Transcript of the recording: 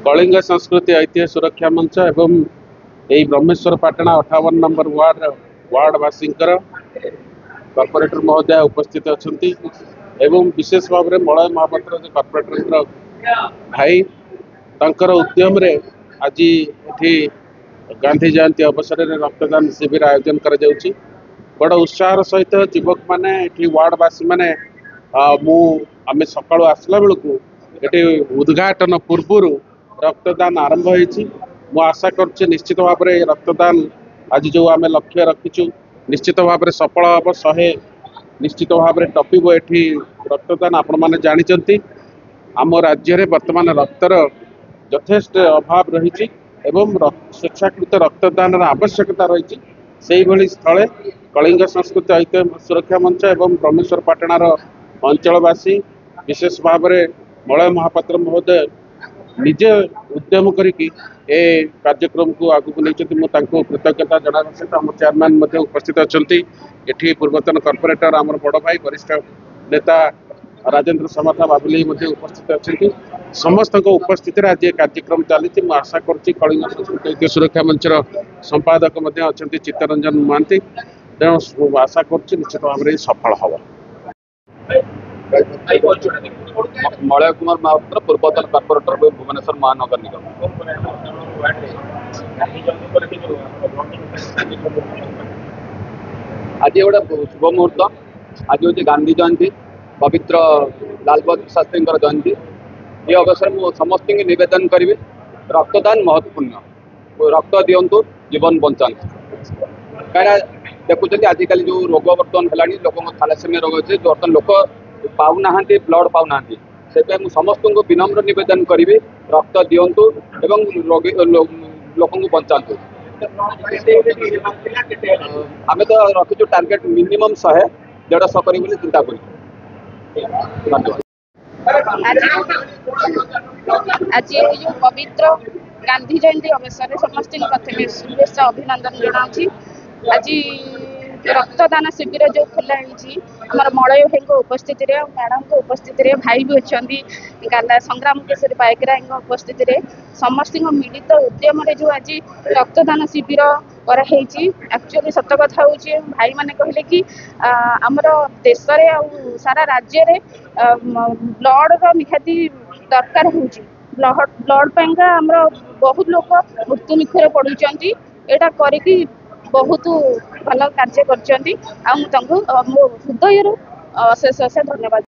कलिंग संस्कृति ऐतिह्य सुरक्षा मंच एवं यही ब्रह्मेश्वर पाटना 58 नंबर वार्डवासी कॉर्पोरेटर महोदय उपस्थित अच्छा विशेष भाव में मलय महापात्र कॉर्पोरेटर भाई तांकर उद्यम रे आज ये गांधी जयंती अवसर में रक्तदान शिविर आयोजन कर बड़ उत्साह सहित युवक मैंने वार्डवासी मैंने आम सका आसला बेलू ये उद्घाटन पूर्व रक्तदान आरंभ हो आशा कर निश्चित भाव में रक्तदान आज जो आम लक्ष्य रखीचु निश्चित भाव में सफल हम 100 निश्चित भाव में टपिब ये रक्तदान आपण मैंने जानते आम राज्य में बर्तमान रक्तर यथेष्ट अभाव रही स्वेच्छाकृत रक्तदान आवश्यकता रही से भली स्थले कलिंग संस्कृति ऐतिह्य सुरक्षा मंच एवं ब्रह्मेश्वर पाटणार अंचलवासी विशेष भाव में मलय महापात्र महोदय निजे उद्यम करके कार्यक्रम को आगू नहीं कृतज्ञता जनावा सहित आम चेयरमैन उपस्थित अच्छा ये पूर्वतन कॉर्पोरेटर आम बड़ भाई वरिष्ठ नेता राजेंद्र समाथा बाबुली उपस्थित अच्छा समस्त उपस्थित आज कार्यक्रम चली आशा करुँच कलिंग संस्कृति ऐतिह्य सुरक्षा मंचर संपादक अच्छा चित्तरंजन महांती तेणु आशा करुँच निश्चित भाव में सफल हम मलय कुमार महापात्र पूर्वतन कॉर्पोरेटर भुवनेश्वर महानगर निगम आज गोटे शुभ मुहूर्त आज हूँ गांधी जयंती पवित्र लाल बहादुर शास्त्री जयंती ये अवसर मुझे समस्त निवेदन करी रक्तदान महत्वपूर्ण रक्त दिंतु जीवन बचातु कहीं देखुं आजिकल जो रोग बर्तमान है लोक थैलेसेमिया रोग अच्छे जो बर्तमान लोक पाऊना ब्लड पाऊना से समस्त को विनम्र निवेदन करी रक्त दिंतु एवं लोक बचातु आम तो रखीचु टार्गेट मिनिमम 100-150 कर चिंता कर आज जो पवित्र गांधी जयंती अवसर समस्त प्रथम शुभेच्छा अभिनंदन जनाऊँ आज रक्तदान शिविर जो खोला आमर मलय भाई उपस्थित मैडम उपस्थित भाई भी अच्छा संग्राम केशरी पाइकरा उपस्थित समस्त मिलित उद्यम जो आज रक्तदान शिविर कराई एक्चुअली सत कथा हूँ भाई मैंने कहले कि आमर देश में सारा राज्य में ब्लड निहाती दरकार हो ब्लड पाइंका आमर बहुत लोग मृत्यु मुखर पड़ुंट यहाँ करी बहुत भल कार्य कर मो हृदय अशेष धन्यवाद।